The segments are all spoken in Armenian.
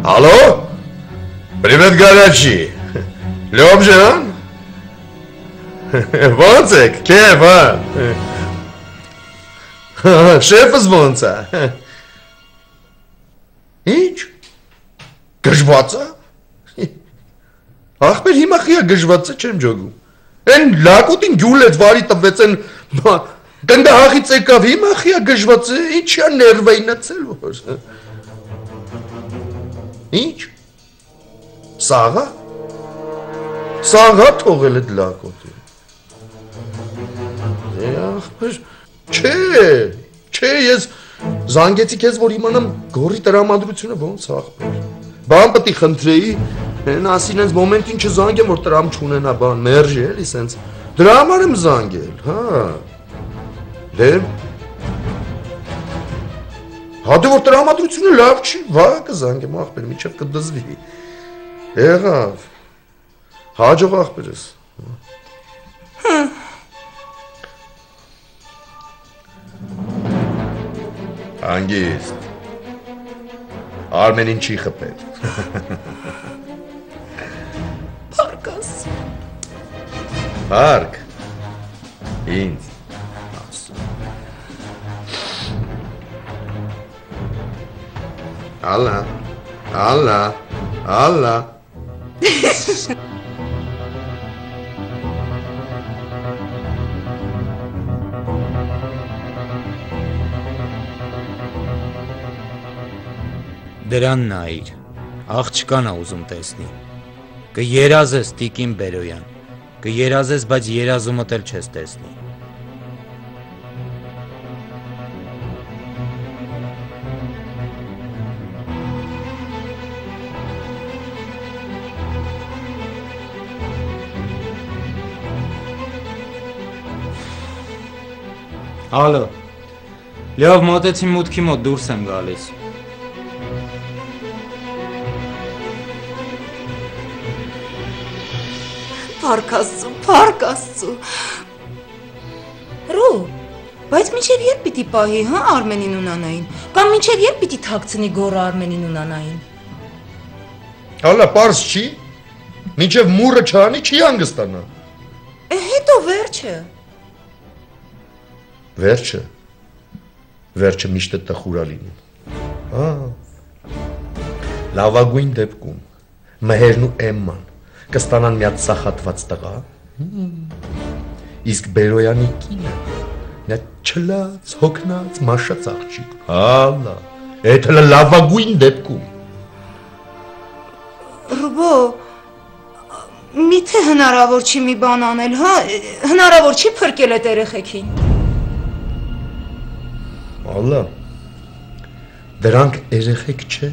Алло? Привет, горячий. Лёбжан? Ոնց եք, Քևան։ Շեֆս ոնց է։ Ինչ։ Գժված է։ Ախպեր հիմա խիա գժված է չեմ ջոգում։ Են լակոտին ջուլեց վարի տվեց են դնդահախից եկավ հիմա խիա գժված է, ինչ է ներվայնացել որ։ Ինչ։ Սաղա։ Սաղա թողել այդ լակոտին։ Ախպեր, չէ, ես զանգեցի քեզ, որ իմանամ գորի տրամադրությունը ոնց ախպեր։ Բան պետք է խնդրեի, հեն ասին հենց մոմենտին չզանգեմ, որ տրամ չունենա բան, մերժի էլի սենց։ Դրա համար եմ զանգել, հա։ Դե։ Հատե որ տրամադրությունը լավ չի, վա կզանգեմ ախպեր, միջև կդզվի։ Եղավ։ Հաջող ախպերս։ Անգիստ, Արմենին չի խպել։ Պարկաս։ Պարկ, ինձ, Ալլա։ Դրան նայիր, աղջկան է ուզում տեսնի, կերազես տիկին Բերոյան, կերազես, բայց երազումդ էլ չես տեսնի։ Ալո, լավ մոտեցի մուտքի մոտ դուրս եմ գալիս։ Փառք Աստծո։ Ռո, բայց մինչև երբ պիտի պահի, հա, Արմենին ունանային, կամ մինչև երբ պիտի թաքցնի գորը Արմենին ունանային։ Հալա, պարզ չի, մինչև մուրը չանի, չի հանգստանա։ Հետո վերջը։ Վերջը միշտ է տխուրա լինում։ Լավագույն դեպքում Մհերն ու Էմման կստանան մի հատ սախատված տղա, իսկ Բերոյանի կինը նա չլած, հոգնած, մաշած աղջիկ։ Հալա, էդ հլը լավագույն դեպքում։ Ռուբո, միթե հնարավոր չի մի բան անել, հա, հնարավոր չի փրկել այդ երեխեքին։ Ալա, դրանք երեխեք չէ։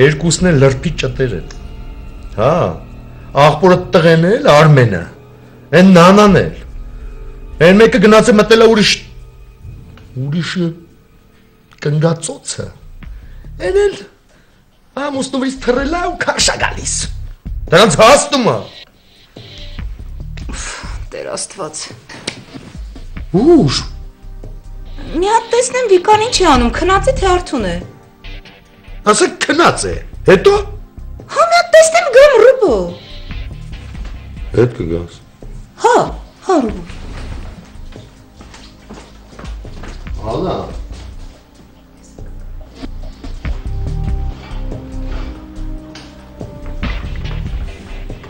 Երկուսն էլ լրտի ճտեր են։ Հա, աղբորը տղեն էլ, Արմենը, են նանան էլ։ Են մեկը գնաց է մտել է ուրիշը կնգացոցը։ Են էլ ամուսնուվից թրելա ու քաշա գալիս։ Դրանց հաստում է։ Տեր Աստված։ Ուշ։ Մի հատ տեսնեմ Վիկան ինչ է անում, քնած է թե արթուն է։ Ասեք քնած է, հետո։ Հա մի հատ տեսնեմ գամ Ռուբո։ Հետ կգաս։ Հա Ռուբո։ Ալա։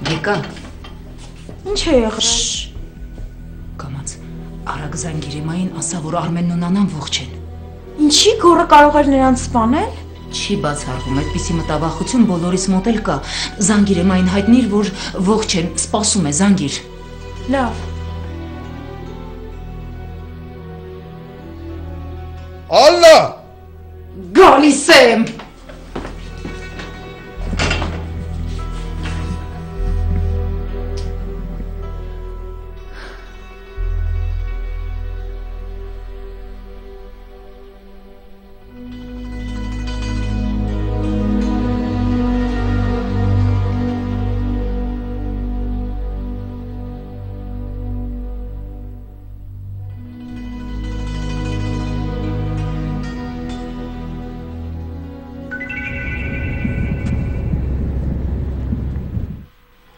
Վիկա։ Ինչ է եղել։ Կամաց, արագ զանգիրիմային ասա, որ Արմենն ու Նանան ողջ են։ Ինչի գորը կարող էր նրանց սպանել։ Չի բացառվում, այդպիսի մտավախություն բոլորիս մոտ էլ կա։ Զանգիրիմային հայտնիր, որ ողջ են, սպասում է, զանգիր։ Լավ։ Ալլա։ Գալիս եմ։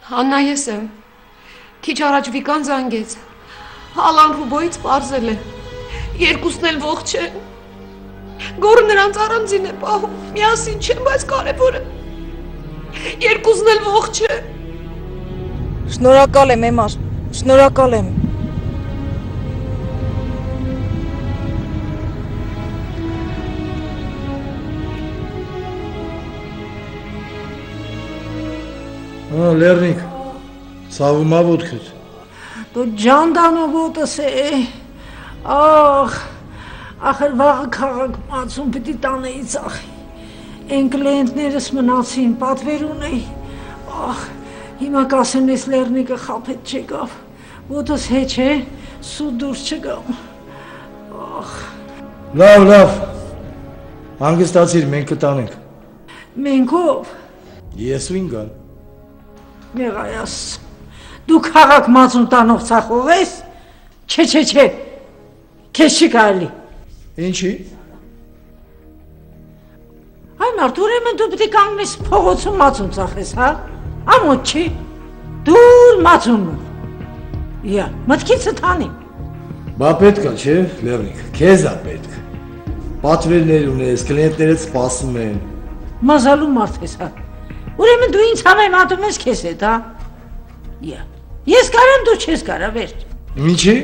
Աննա ես եմ։ Քիչ առաջ Վիկան զանգեց։ Ալան Ռուբոյից պարզել է։ Երկուսն էլ ողջ են։ Գորը նրանց առանձին է պահում։ Միասին չեն, բայց կարևորը։ Երկուսն էլ ողջ են։ Շնորհակալ եմ, Էմար, շնորհակալ եմ։ Լեռնիկ, ցավում ա ոտքդ։ Դու ջանդանովոտս է։ Ախր վաղը քաղաք մածուն պիտի տանեի ծախի։ Են կլիենտներս մնացին, պատվեր ունեի։ Հիմա կասեն ես Լեռնիկը խափետ չեկավ։ Ոտս հեչ է, սուտ դուրս չգամ։ Լավ, հանգստացիր, մենք կտանենք։ Մենք ով։ Ես ու ինգան։ Մեղայաս, դու քաղաք մածուն տանող ծախով ես։ Չէ, քեզ չի կարելի։ Ինչի։ Այ մարդ, ուրեմն դու պիտի կանգնես փողոցում մածուն ծախես, հա։ Ամոթ չի։ Դուր մածունն։ Մտքիցը տանի։ Բա պետք է, չէ, Լեռնիկ, քեզ ա պետք։ Պատվերներ ունես, կլիենտներդ սպասում են։ Մազալու մարդ ես, հա։ Ուրեմն դու ինձ համեմատում ես քեզ հետ, հա։ Ես կարամ, դու չես կարա, վերջ։ Ինչի։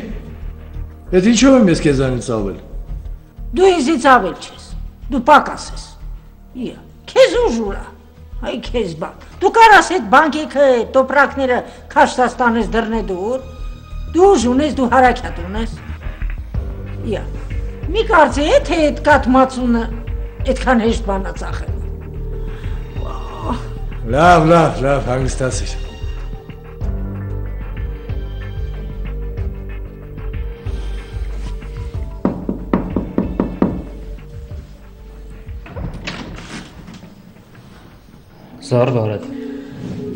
Էդ ինչով եմ ես քեզանից ավել։ Դու ինձից ավել չես, դու պակաս ես։ Քեզ ուժուր ա, այ քեզ բան։ Դու կարաս այդ բանկեքը, տոպրակները քաշտած տանես դռնեդուր։ Դու ուժ ունես, դու հարակյատ ունես։ Մի կարծե է, թե այդ կատմածունը այդքան հեշտ բան ա ծախել։ Լավ, հանգստացիր։ Զարդ արդ։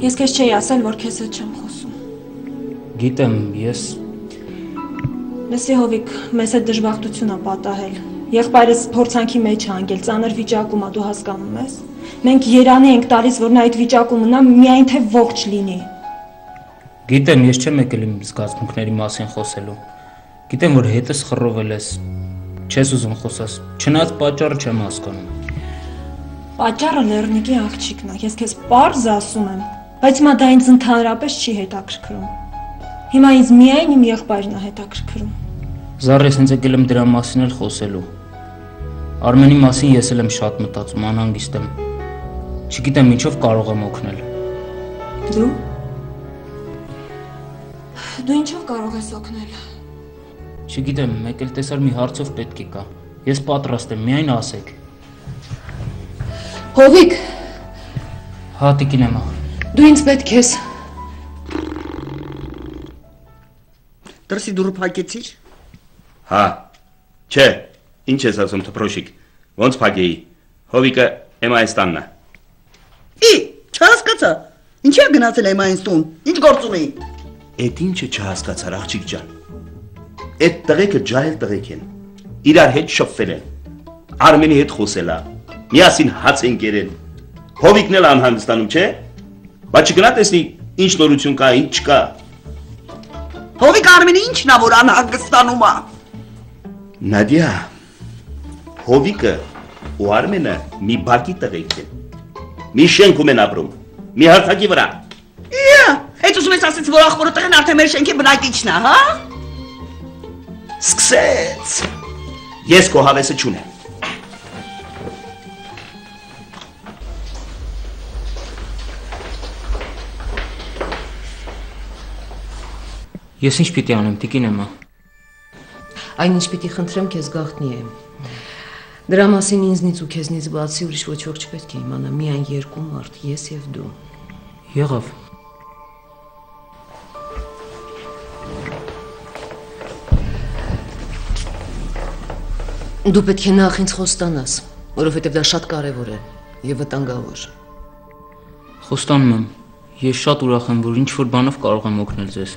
Ես քեզ չէի ասել, որ քեզ հետ չեմ խոսում։ Գիտեմ, ես Լսի Հովիկ, մեզ հետ դժբախտություն ա պատահել։ Եղբայրս փորձանքի մեջ ա անգել, ծանր վիճակում ա, դու հասկանում ես։ Մենք Երանի ենք տալիս, որ նա այդ վիճակում մնա, միայն թե ողջ լինի։ Գիտեմ, ես չեմ եկել իմ զգացմունքների մասին խոսելու։ Գիտեմ, որ հետս խռովել ես, չես ուզում խոսես, չնայած պատճառը չեմ հասկանում։ Պատճառը Լեռնիկի աղջիկն է, ես քեզ պարզ ասում եմ, բայց հիմա դա ինձ ընդհանրապես չի հետաքրքրում։ Հիմա ինձ միայն իմ եղբայրն է հետաքրքրում։ Զար, ես ինձ եկել եմ դրա մասին էլ խոսելու։ Արմենի մասին ես էլ եմ շատ մտածում, անհանգիստ եմ։ Չգիտեմ ինչով կարող եմ օգնել։ Դու ինչով կարող ես օգնել։ Չգիտեմ, մեկ էլ տեսար մի հարցով պետք է կա։ Ես պատրաստ եմ, միայն ասեք։ Հովիկ։ Հա, տիկին Էմա։ Դու ինձ պետք ես։ Դրսի դուրը փակեցիր։ Հա։ Չէ, ինչ ես ասում թփրոշիկ։ Ոնց փակեի։ Հովիկը Էմայից տանն է։ Չհասկացա։ Ինչի՞ է գնացել Էմայից տուն։ Ինչ գործ ունի։ Էդ ինչը չհասկացար աղջիկ ջան։ Այդ տղեկը ջահել տղեկ են։ Իրար հետ շփվել են։ Արմենի հետ խոսել է։ Միասին հաց են կերել։ Հովիկն էլ անհանգստանում, չէ՞։ Բայց չգնա տեսնի ինչ նորություն կա, ինչ չկա։ Հովիկ Արմենի ինչն ա որ անհանգստանում ա։ Նադիա, Հովիկը ու Արմենը մի բակի տղեկ են։ Մի շենքում են ապրում, մի հարթակի վրա։ Հետ ուզում ես ասես, որ ախորը տղեն արդեն մեր շենքի բնակիչն ա, հա։ Սկսեց։ Ես քո հավեսը չունեմ։ Ես ինչ պիտի անեմ, տիկին Էմա։ Այն ինչ պիտի խնդրեմ քեզ գաղտնի է։ Դրա մասին ինձնից ու քեզնից բացի ուրիշ ոչ ոք չպետք է իմանա, միայն երկու մարդ, ես եւ դու։ Եղավ։ Դու պետք է նախ ինձ խոստանաս, որովհետև դա շատ կարևոր է եւ վտանգավոր։ Խոստանում եմ, ես շատ ուրախ եմ, որ ինչ որ բանով կարող եմ օգնել ձեզ։